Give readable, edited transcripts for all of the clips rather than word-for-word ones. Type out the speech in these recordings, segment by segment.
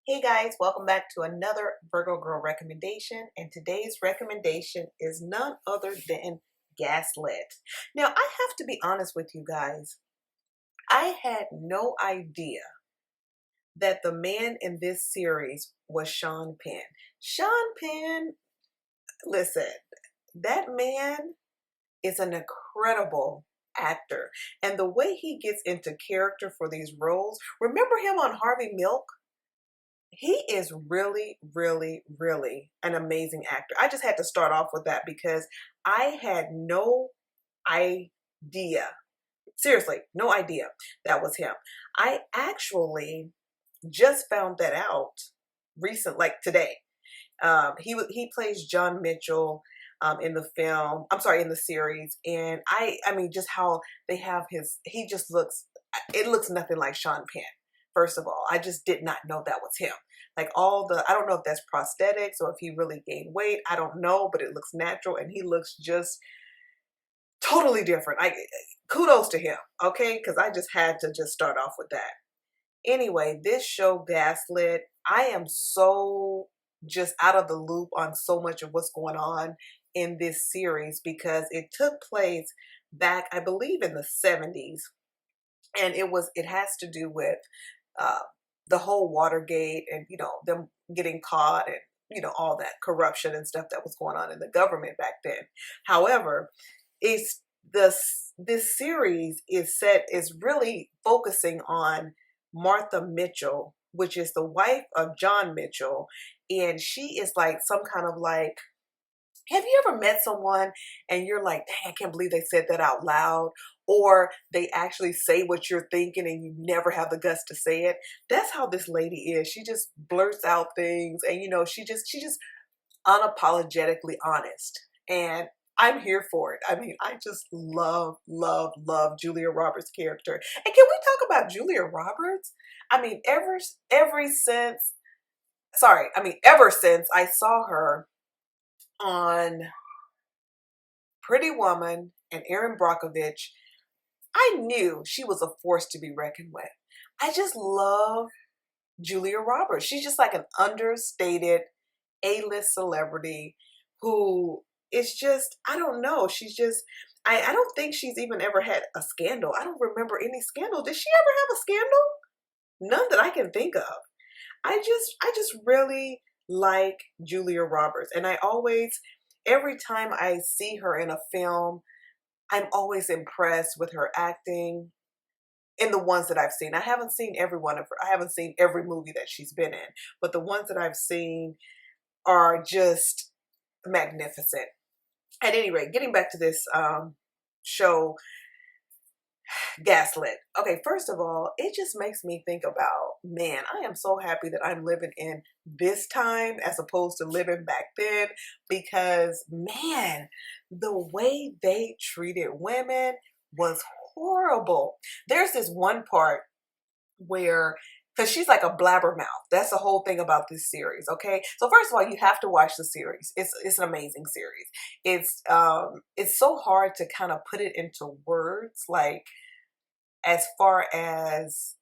Hey guys, welcome back to another Virgo Girl recommendation. And today's recommendation is none other than Gaslit. Now, I have to be honest with you guys. I had no idea that the man in this series was Sean Penn. Sean Penn, listen, that man is an incredible actor. And the way he gets into character for these roles, remember him on Harvey Milk? He is really, really, really an amazing actor. I just had to start off with that because I had no idea, seriously, no idea that was him. I actually just found that out recent, like today. He plays John Mitchell in the film. I'm sorry, in the series, and I mean, just how they have his. He just looks. It looks nothing like Sean Penn. First of all, I just did not know that was him. Like I don't know if that's prosthetics or if he really gained weight. I don't know, but it looks natural, and he looks just totally different. Kudos to him, okay? Because I just had to just start off with that. Anyway, this show Gaslit, I am so just out of the loop on so much of what's going on in this series because it took place back, I believe, in the 70s, and it has to do with uh, the whole Watergate and them getting caught and all that corruption and stuff that was going on in the government back then. However, it's this series is really focusing on Martha Mitchell, which is the wife of John Mitchell, and she is like some kind of like, have you ever met someone and you're like, dang, I can't believe they said that out loud? Or they actually say what you're thinking and you never have the guts to say it. That's how this lady is. She just blurts out things and she just unapologetically honest. And I'm here for it. I mean, I just love, love, love Julia Roberts' character. And can we talk about Julia Roberts? I mean, ever since I saw her on Pretty Woman and Erin Brockovich, I knew she was a force to be reckoned with. I just love Julia Roberts. She's just like an understated A-list celebrity who is just, I don't know, she's just, I don't think she's even ever had a scandal. I don't remember any scandal. Did she ever have a scandal? None that I can think of. I just really like Julia Roberts, and every time I see her in a film, I'm always impressed with her acting in the ones that I've seen. I haven't seen every one of her. I haven't seen every movie that she's been in, but the ones that I've seen are just magnificent. At any rate, getting back to this show, Gaslit. Okay, first of all, it just makes me think about, man, I am so happy that I'm living in this time as opposed to living back then because, man, the way they treated women was horrible. There's this one part where, because she's like a blabbermouth. That's the whole thing about this series, okay? So first of all, you have to watch the series. It's an amazing series. It's so hard to kind of put it into words, like as far as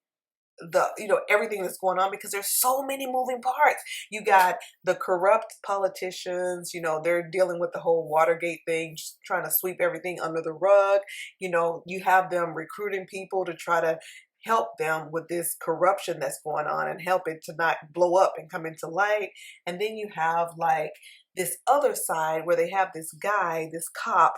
the everything that's going on, because there's so many moving parts. You got the corrupt politicians, they're dealing with the whole Watergate thing, just trying to sweep everything under the rug. You have them recruiting people to try to help them with this corruption that's going on and help it to not blow up and come into light. And then you have like this other side where they have this guy, this cop,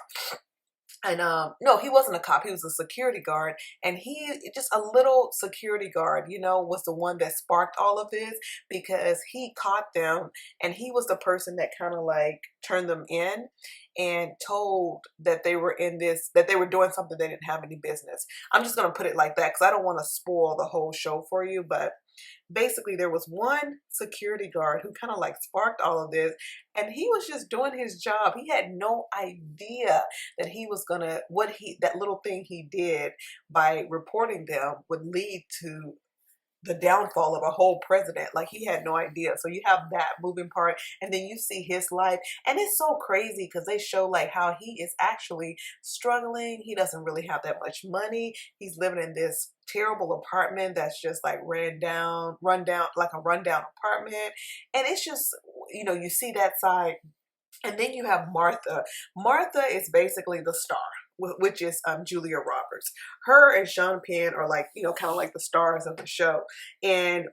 and no, he wasn't a cop, he was a security guard, and he just a little security guard, was the one that sparked all of this because he caught them, and he was the person that kind of like turned them in and told that they were that they were doing something they didn't have any business. I'm just going to put it like that because I don't want to spoil the whole show for you, but basically there was one security guard who kind of like sparked all of this, and he was just doing his job. He had no idea that he was gonna that little thing he did by reporting them would lead to the downfall of a whole president. Like he had no idea. So you have that moving part, and then you see his life, and it's so crazy because they show like how he is actually struggling. He doesn't really have that much money. He's living in this terrible apartment that's just like run down, like a rundown apartment, and it's just, you know, you see that side. And then you have Martha. Martha is basically the star, which is Julia Roberts. Her and Sean Penn are like, you know, kind of like the stars of the show. And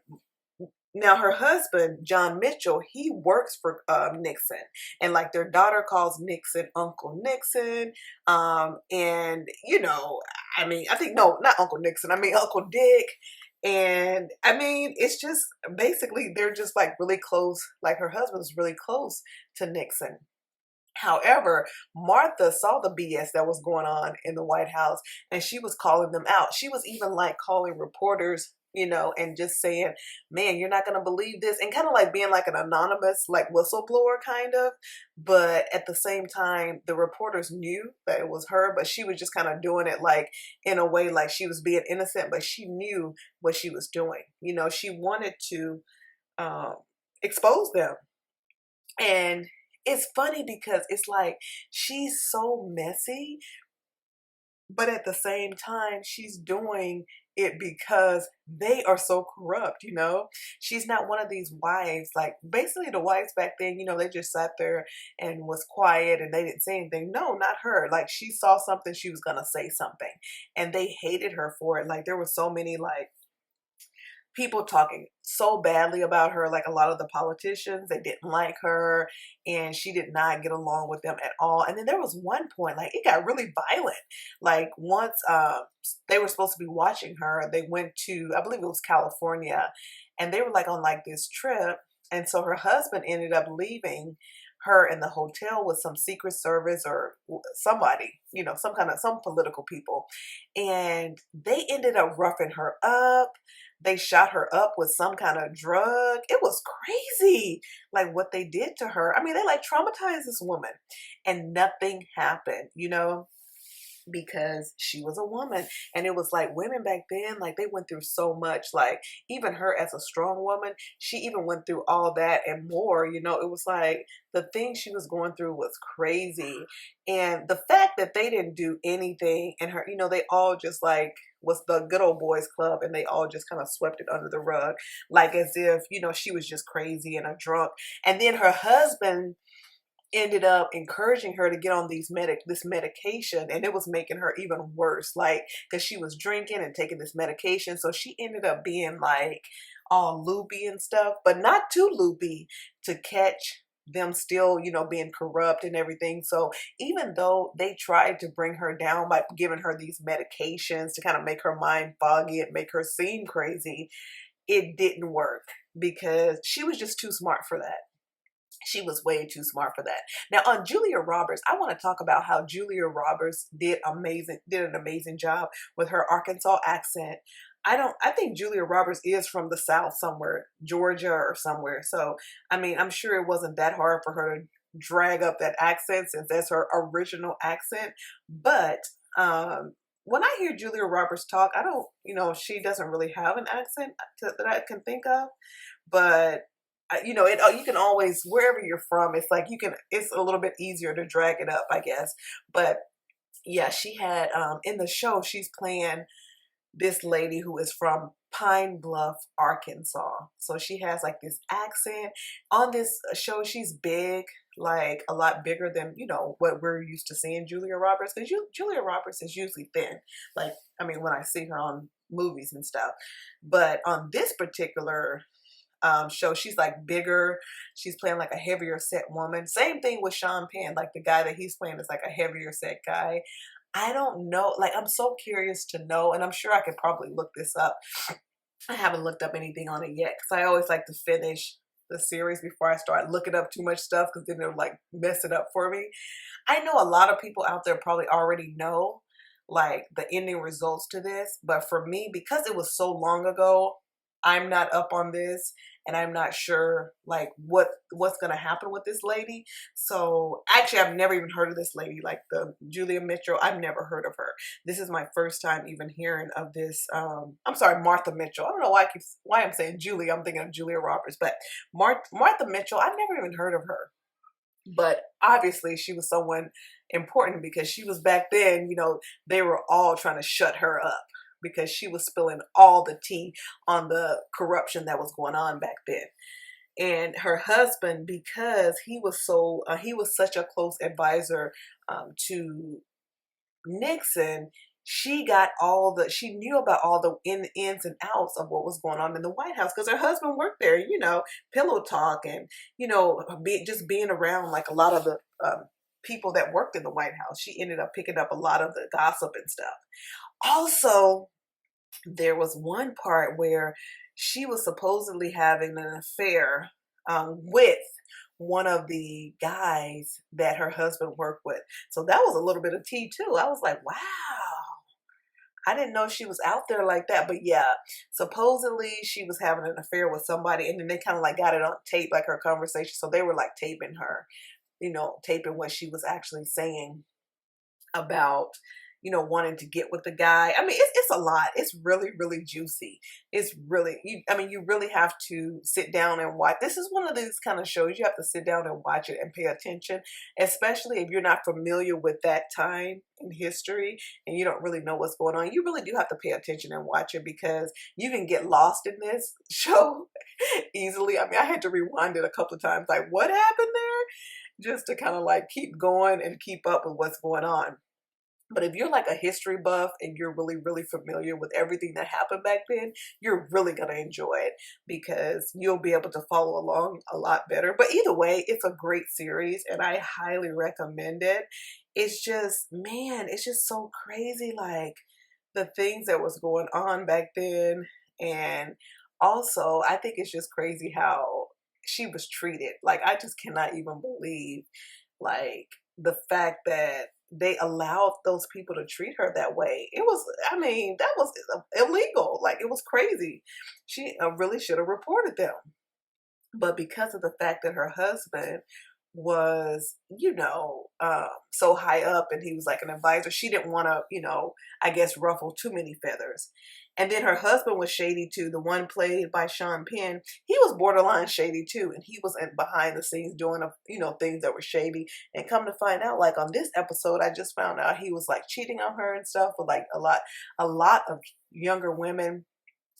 now her husband, John Mitchell, he works for Nixon. And like their daughter calls Nixon Uncle Nixon. And, you know, I mean, I think, no, not Uncle Nixon. I mean, Uncle Dick. And I mean, it's just basically they're just like really close. Like her husband's really close to Nixon. However, Martha saw the BS that was going on in the White House, and she was calling them out. She was even like calling reporters, you know, and just saying, man, you're not going to believe this. And kind of like being like an anonymous, like whistleblower kind of. But at the same time, the reporters knew that it was her, but she was just kind of doing it like in a way like she was being innocent, but she knew what she was doing. You know, she wanted to expose them. And it's funny because it's like she's so messy, but at the same time, she's doing it because they are so corrupt, you know? She's not one of these wives, like basically the wives back then, you know, they just sat there and was quiet and they didn't say anything. No, not her. Like she saw something, she was gonna say something. And they hated her for it. Like there were so many like people talking so badly about her, like a lot of the politicians, they didn't like her and she did not get along with them at all. And then there was one point, like it got really violent. Like once they were supposed to be watching her, they went to, I believe it was California, and they were like on like this trip. And so her husband ended up leaving her in the hotel with some Secret Service or somebody, you know, some political people. And they ended up roughing her up. They shot her up with some kind of drug. It was crazy, like what they did to her. I mean, they like traumatized this woman and nothing happened, you know, because she was a woman. And it was like women back then, like they went through so much. Like even her as a strong woman, she even went through all that and more. You know, it was like the thing she was going through was crazy. And the fact that they didn't do anything, and her, you know, they all just like was the good old boys club, and they all just kind of swept it under the rug, like as if, you know, she was just crazy and a drunk. And then her husband ended up encouraging her to get on this medication, and it was making her even worse, like because she was drinking and taking this medication. So she ended up being like all loopy and stuff, but not too loopy to catch them still, you know, being corrupt and everything. So even though they tried to bring her down by giving her these medications to kind of make her mind foggy and make her seem crazy, it didn't work because she was just too smart for that. She was way too smart for that. Now on Julia Roberts, I want to talk about how Julia Roberts did an amazing job with her Arkansas accent. I think Julia Roberts is from the South somewhere, Georgia or somewhere. So, I mean, I'm sure it wasn't that hard for her to drag up that accent since that's her original accent. But, when I hear Julia Roberts talk, I don't, you know, she doesn't really have an accent that I can think of, but you know, you can always, wherever you're from, it's like it's a little bit easier to drag it up, I guess. But yeah, she had, in the show, she's playing this lady who is from Pine Bluff, Arkansas. So she has like this accent. On this show, she's big, like a lot bigger than, you know, what we're used to seeing Julia Roberts. Because Julia Roberts is usually thin. Like, I mean, when I see her on movies and stuff. But on this particular show, she's like bigger. She's playing like a heavier set woman. Same thing with Sean Penn, like the guy that he's playing is like a heavier set guy. I don't know, like I'm so curious to know, and I'm sure I could probably look this up. I haven't looked up anything on it yet because I always like to finish the series before I start looking up too much stuff because then it'll like mess it up for me. I know a lot of people out there probably already know like the ending results to this, but for me, because it was so long ago, I'm not up on this, and I'm not sure like what's gonna happen with this lady. So actually, I've never even heard of this lady, like the Julia Mitchell. I've never heard of her. This is my first time even hearing of this. I'm sorry, Martha Mitchell. I don't know why I'm saying Julie. I'm thinking of Julia Roberts, but Martha Mitchell. I've never even heard of her. But obviously, she was someone important because she was back then. They were all trying to shut her up because she was spilling all the tea on the corruption that was going on back then. And her husband, because he was such a close advisor to Nixon, she knew about all the ins and outs of what was going on in the White House because her husband worked there, pillow talk and, just being around like a lot of the people that worked in the White House. She ended up picking up a lot of the gossip and stuff. Also, there was one part where she was supposedly having an affair with one of the guys that her husband worked with. So that was a little bit of tea too. I was like, wow, I didn't know she was out there like that. But yeah, supposedly she was having an affair with somebody, and then they kind of like got it on tape, like her conversation. So they were like taping her, taping what she was actually saying about wanting to get with the guy. I mean, it's a lot. It's really, really juicy. It's really, you really have to sit down and watch. This is one of these kind of shows you have to sit down and watch it and pay attention, especially if you're not familiar with that time in history and you don't really know what's going on. You really do have to pay attention and watch it because you can get lost in this show easily. I mean, I had to rewind it a couple of times, like, what happened there? Just to kind of like keep going and keep up with what's going on. But if you're like a history buff and you're really, really familiar with everything that happened back then, you're really going to enjoy it because you'll be able to follow along a lot better. But either way, it's a great series and I highly recommend it. It's just, man, it's just so crazy. Like the things that was going on back then. And also, I think it's just crazy how she was treated. Like, I just cannot even believe, like, the fact that they allowed those people to treat her that way. It was, I mean, that was illegal. Like, it was crazy. She really should have reported them. But because of the fact that her husband was, so high up and he was like an advisor, she didn't want to, I guess, ruffle too many feathers. And then her husband was shady too. The one played by Sean Penn, he was borderline shady too. And he was behind the scenes doing, things that were shady. And come to find out, like on this episode, I just found out he was like cheating on her and stuff with like a lot of younger women.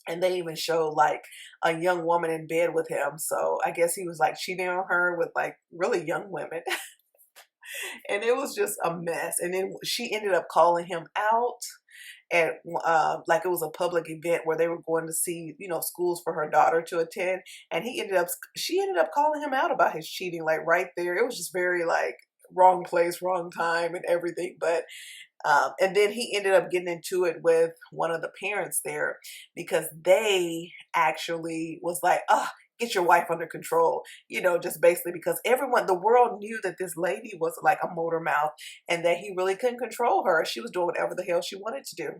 And they even showed like a young woman in bed with him. So I guess he was like cheating on her with like really young women. And it was just a mess. And then she ended up calling him out at like it was a public event where they were going to see, schools for her daughter to attend. And she ended up calling him out about his cheating, like right there. It was just very like wrong place, wrong time and everything. But and then he ended up getting into it with one of the parents there because they actually was like, get your wife under control, just basically because the world knew that this lady was like a motor mouth and that he really couldn't control her. She was doing whatever the hell she wanted to do.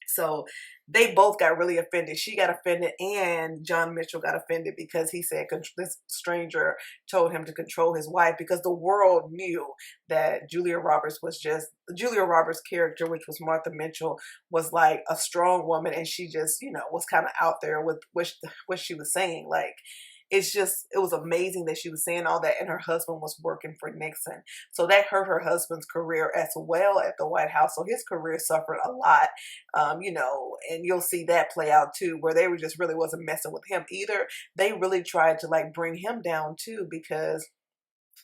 So they both got really offended. She got offended and John Mitchell got offended because he said this stranger told him to control his wife because the world knew that Julia Roberts character, which was Martha Mitchell, was like a strong woman and she just, was kind of out there with what she was saying. Like, it was amazing that she was saying all that and her husband was working for Nixon. So that hurt her husband's career as well at the White House. So his career suffered a lot, and you'll see that play out too, where they just really wasn't messing with him either. They really tried to like bring him down too because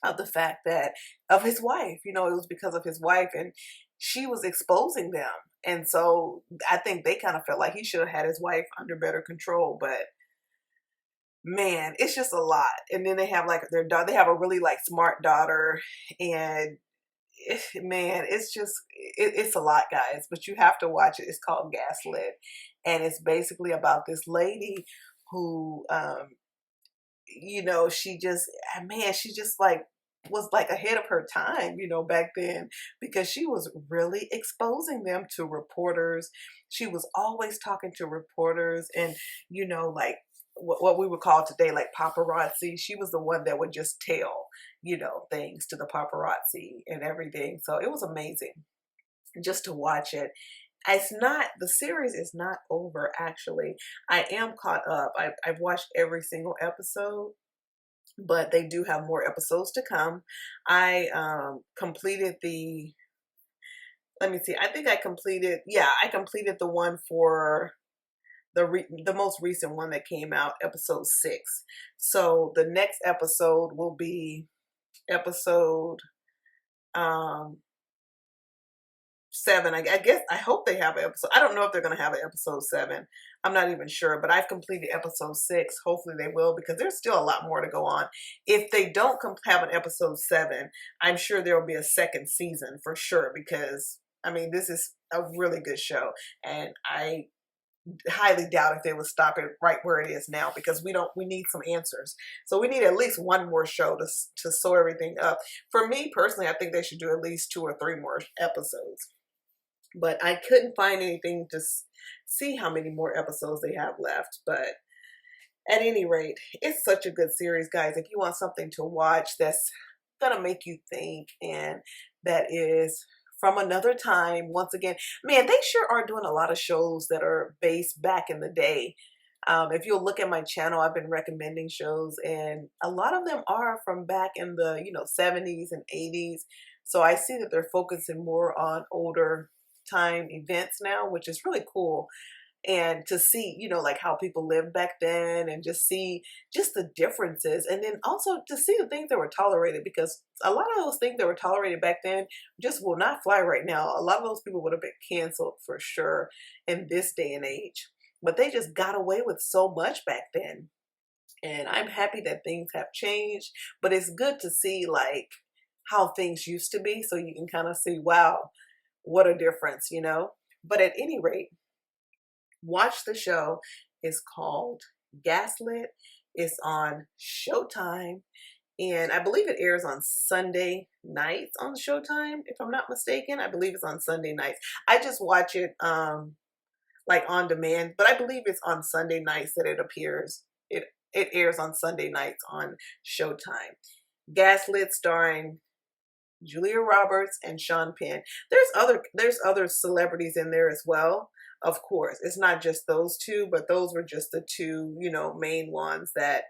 of the fact that of his wife, it was because of his wife and she was exposing them. And so I think they kind of felt like he should have had his wife under better control, but man, it's just a lot. And then they have like their daughter, they have a really like smart daughter and man, it's a lot, guys, but you have to watch it. It's called Gaslit. And it's basically about this lady who, she just like was like ahead of her time, back then, because she was really exposing them to reporters. She was always talking to reporters and, like what we would call today, like paparazzi. She was the one that would just tell, things to the paparazzi and everything. So it was amazing just to watch it. The series is not over actually. I am caught up. I've watched every single episode, but they do have more episodes to come. I completed let me see, I think I completed the one for the most recent one that came out, episode 6. So the next episode will be episode um 7. I guess, I hope they have an episode. I don't know if they're going to have an episode 7. I'm not even sure, but I've completed episode 6. Hopefully they will, because there's still a lot more to go on. If they don't have an episode 7, I'm sure there will be a second season for sure, because I mean, this is a really good show, and I highly doubt if they would stop it right where it is now, because we need some answers. So we need at least one more show to sew everything up. For me personally, I think they should do at least 2 or 3 more episodes. But I couldn't find anything to see how many more episodes they have left. But at any rate, it's such a good series, guys. If you want something to watch that's gonna make you think, and that is from another time, once again, man, they sure are doing a lot of shows that are based back in the day. If you'll look at my channel, I've been recommending shows, and a lot of them are from back in the 70s and 80s. So I see that they're focusing more on older time events now, which is really cool. And to see, like how people lived back then, and just see just the differences, and then also to see the things that were tolerated, because a lot of those things that were tolerated back then just will not fly right now. A lot of those people would have been canceled for sure in this day and age, but they just got away with so much back then. And I'm happy that things have changed, but it's good to see like how things used to be, so you can kind of see, wow, what a difference, But at any rate, watch the show. It's called Gaslit. It's on Showtime, and I believe it airs on Sunday nights on Showtime, if I'm not mistaken. I believe it's on Sunday nights. I just watch it like on demand, but I believe it's on Sunday nights that it appears. It airs on Sunday nights on Showtime. Gaslit, starring Julia Roberts and Sean Penn. There's other celebrities in there as well. Of course, it's not just those two, but those were just the two, main ones that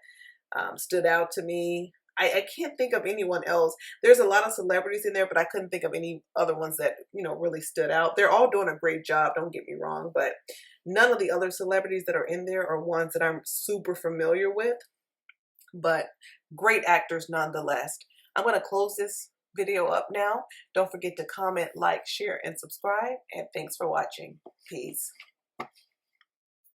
stood out to me. I can't think of anyone else. There's a lot of celebrities in there, but I couldn't think of any other ones that, really stood out. They're all doing a great job, don't get me wrong, but none of the other celebrities that are in there are ones that I'm super familiar with, but great actors nonetheless. I'm going to close this video up now. Don't forget to comment, like, share, and subscribe, and thanks for watching. Peace.